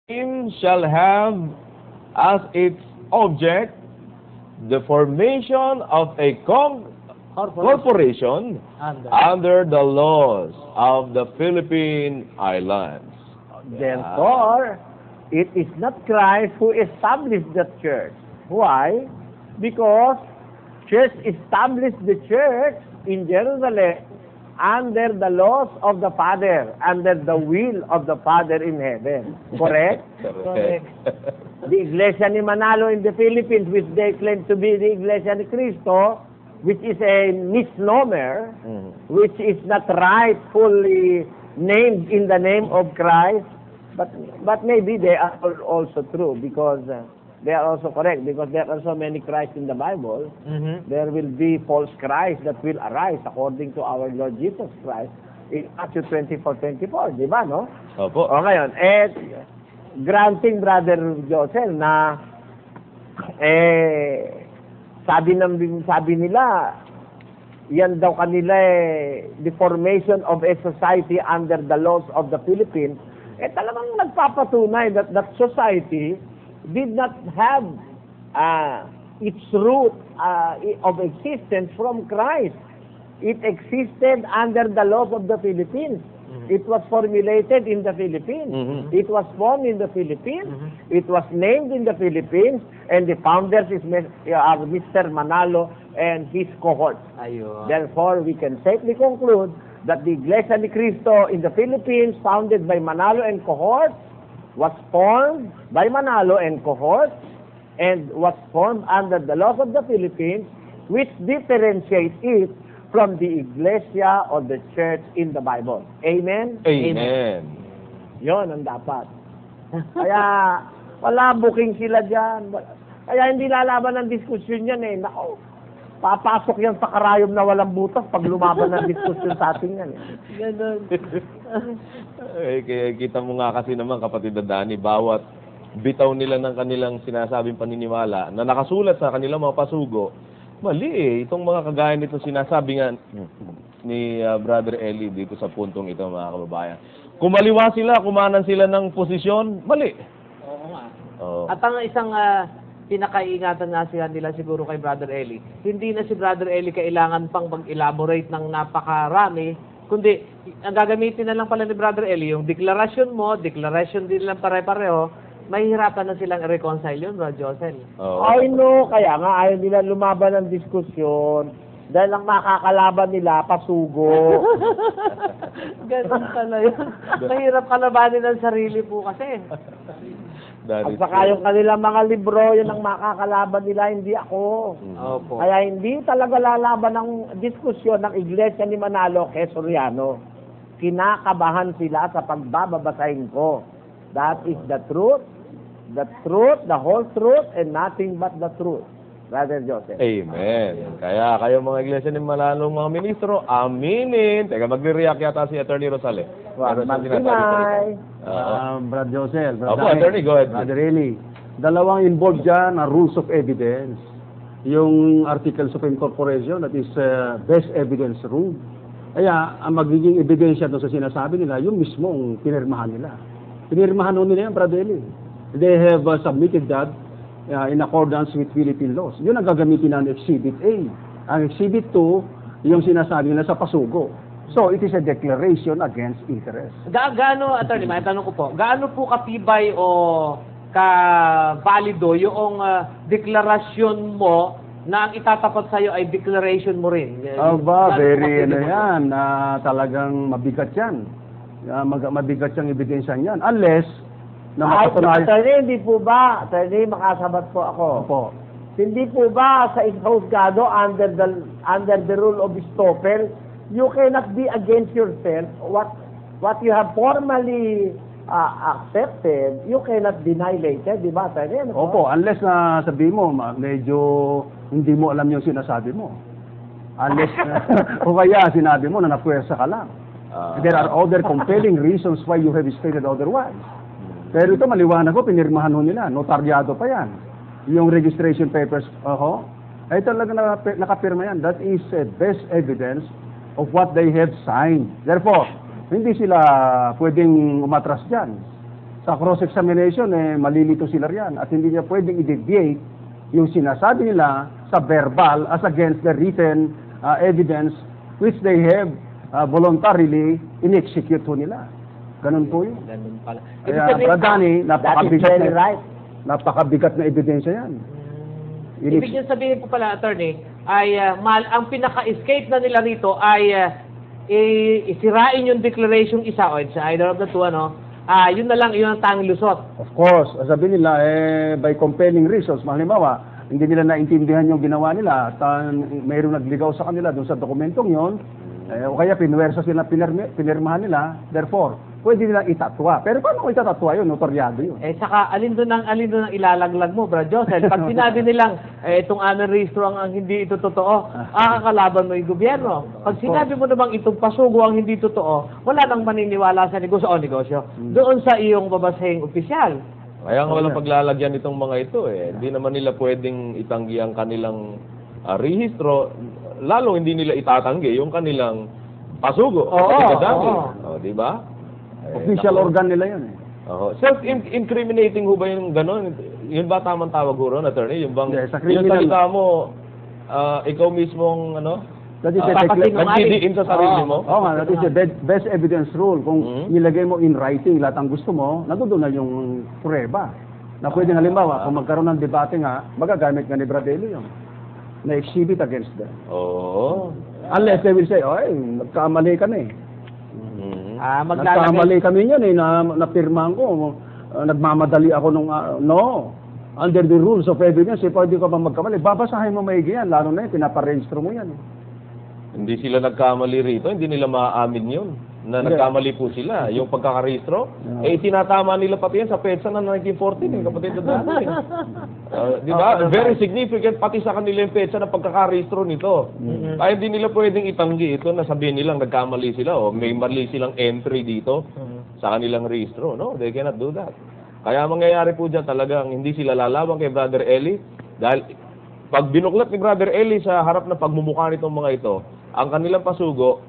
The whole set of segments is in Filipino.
Philippines shall have as its object the formation of a corporation under the laws of the Philippine Islands. Therefore, it is not Christ who established the church. Why? Because Christ established the church in Jerusalem under the laws of the Father, under the will of the Father in heaven. Correct? Correct. The Iglesia ni Manalo in the Philippines, which they claim to be the Iglesia ni Cristo, which is a misnomer, which is not rightfully named in the name of Christ, but maybe they are also true because they are also correct because there are so many Christ in the Bible. There will be false Christ that will arise according to our Lord Jesus Christ in Matthew 24:24, di ba, no? Opo. O ngayon, granting Brother Josel na sabi nila yan daw kanila the formation of a society under the laws of the Philippines, talagang nagpapatunay that that society did not have its root of existence from Christ. It existed under the laws of the Philippines. It was formulated in the Philippines. It was formed in the Philippines. It was named in the Philippines. And the founders are Mr. Manalo and his cohort. Ayun. Therefore, we can safely conclude that the Iglesia ni Cristo in the Philippines, founded by Manalo and cohort, was formed by Manalo and cohort, and was formed under the laws of the Philippines, which differentiates it from the Iglesia or the church in the Bible. Amen? Amen. Yon ang dapat. Kaya, wala booking sila dyan. Kaya hindi lalaban ng diskusyon yan eh. Nako, papasok yan sa karayom na walang butas pag lumaban ng diskusyon sa atin yan eh. Ganun. Kaya kita mo nga kasi naman, kapatid na Dani, bawat bitaw nila ng kanilang sinasabing paniniwala na nakasulat sa kanilang mga pasugo, mali eh. Itong mga kagaya nito sinasabi nga ni Brother Eli dito sa puntong ito, mga kababayan. Kumaliwa sila, kumanan sila ng posisyon, mali. Oo nga. Oh. At ang isang pinakaingatan nga sila nila siguro kay Brother Eli, hindi na si Brother Eli kailangan pang mag-elaborate ng napakarami, kundi ang gagamitin na lang pala ni Brother Eli, yung deklarasyon mo, deklarasyon din lang pare-pareho, mahihirapan na silang i-reconcile yun, Brother Josel. Oh. I know, kaya nga ayaw nila lumaban ng diskusyon dahil ang makakalaban nila, pasugo. Ganun pala yun. Mahirap kalabanin ang sarili po kasi. That At is saka yung kanilang mga libro, yun ang makakalaban nila, hindi ako. Opo. Kaya hindi talaga lalaban ng diskusyon ng Iglesia ni Manalo kay Soriano. Kinakabahan sila sa pagbababasahin ko. That is the truth, the whole truth, and nothing but the truth. Brother Joseph. Amen. Kaya kayo mga iglesia ni Manalo, mga ministro, aminin. Teka, magre-react yata si Attorney Rosales. Meron siyang sinasabi po rito. Brad Josel, Opo, Attorney, go ahead. Brother Eli, dalawang involved dyan na rules of evidence. Yung Articles of Incorporation, that is best evidence rule. Kaya, ang magiging ebidensya doon sa sinasabi nila, yung mismong pinirmahan nila. Pinirmahan nila yan, Brother Eli. They have submitted that in accordance with Philippine laws. Yun ang gagamitin ng Exhibit A. Ang Exhibit 2, yung sinasabi nila sa pasugo. So, it is a declaration against interest. Gaano, attorney, may tanong ko po, gaano po katibay o ka-valido yung deklarasyon mo na ang itatapat sa'yo ay declaration mo rin? Aba, very yan. Talagang mabigat yan. Mabigat yung ebidensya yan. Unless, na mapatunayan. Attorney, hindi po ba? Attorney, makasabat po ako. Opo. Hindi po ba sa husgado under the rule of estoppel, you cannot be against yourself what you have formally accepted, you cannot deny later, di ba, attorney? Ano po? Opo, unless na sabi mo, medyo hindi mo alam yung sinasabi mo. Unless, o kaya sinabi mo na napuwersa ka lang. There are other compelling reasons why you have stated otherwise. Pero ito, maliwanag ko, pinirmahan ho nila. Notaryado pa yan. Yung registration papers, ay talaga nakapirma yan. That is best evidence of what they have signed. Therefore, hindi sila pwedeng umatras dyan. Sa cross-examination, malilito sila riyan. At hindi niya pwedeng i-deviate yung sinasabi nila sa verbal as against the written evidence which they have voluntarily in-execute ho nila. Ganun po yun. Ganun pala. Kaya, Bradani, That is very right. napakabigat na ebidensya yan. Ibig nyo sabihin po pala, attorney, ay ang pinaka-escape na nila rito ay isirain yung declaration isa o it's either of the two, yun na lang, yun ang tanging lusot. Of course, sabi nila, by compelling reasons, halimbawa, hindi nila naintindihan yung ginawa nila at mayroong nagligaw sa kanila doon sa dokumentong yon, o kaya pinwersa sila, pinirmahan nila, therefore, pwede nilang itatwa. Pero paano kung itatwa yun? Notaryado yun. Saka, alin doon ang ilalaglag mo, Brad Joseph? Pag sinabi nilang, itong aming registro ang hindi ito totoo, kakalaban mo yung gobyerno. Pag sinabi mo namang itong pasugo ang hindi totoo, wala nang maniniwala sa negosyo o negosyo. Doon sa iyong babasahing opisyal. Kaya nga walang paglalagyan itong mga ito eh. Hindi naman nila pwedeng itanggi ang kanilang rehistro, lalo hindi nila itatanggi yung kanilang pasugo. Di ba? Official organ nila yun. Self-incriminating ho ba yung gano'n? Yun ba tamang tawag ho ron, attorney? Yung bang, Yes, sa yung criminal. salita mo, ikaw mismong, That is nagdidiin sa sarili mo? that is the best evidence rule. Kung nilagay mo in writing lahat ang gusto mo, nandoon na yung prueba. Na pwedeng halimbawa, kung magkaroon ng debate nga, magagamit nga ni Bradelli yun. Na exhibit against them. Oo. Unless they will say, nagkamali ka na eh. Nagkamali kami niyan napirmahan ko. Nagmamadali ako nung, no. Under the rules of evidence, pwede ka ba magkamali? Babasahin mo maigi yan, lalo na yun, pinaparehistro mo yan. Hindi sila nagkamali rito, hindi nila maaamin yun. Na nagkamali po sila. Yung pagkakarehistro, tinatama nila pati yan sa petsa ng 1914, kapatid na dati. Di ba? Very significant pati sa kanila yung petsa ng pagkakarehistro nito. Kaya hindi nila pwedeng itanggi ito na sabihin nilang nagkamali sila o may mali silang entry dito sa kanilang rehistro. No, they cannot do that. Kaya mangyayari po dyan talagang hindi sila lalaban kay Brother Eli dahil pag binuklat ni Brother Eli sa harap ng pagmumukha nitong mga ito, ang kanilang pasugo,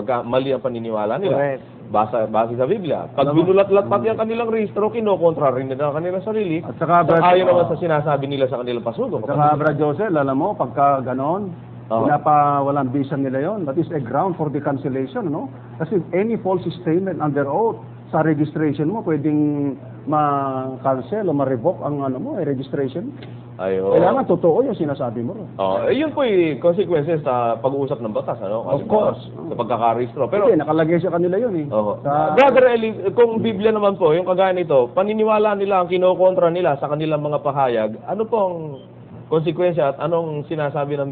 mali ang paniniwala nila. Base sa Biblia. Pag binulat-lat pati ang kanilang rehistro, kinokontra rin nila ang kanilang sarili. At saka, ayaw naman sa sinasabi nila sa kanilang pasugo. At saka, Brad Joseph, alam mo, pagka ganon, pinapawalang bisan nila yon. That is a ground for the cancellation, no? Kasi any false statement under oath sa registration mo, pwedeng ma-cancel o ma-revoke ang registration. Kailangan totoo yung sinasabi mo. Yun po yung consequences sa pag-uusap ng batas, Of course. Sa pagkakarehistro. Pero kasi nakalagay sa kanila yun eh. Brother Eli, kung Biblia naman po, yung kagaya nito, paniniwala nila ang kinokontra nila sa kanilang mga pahayag, ano pong konsekwensya at anong sinasabi ng Biblia?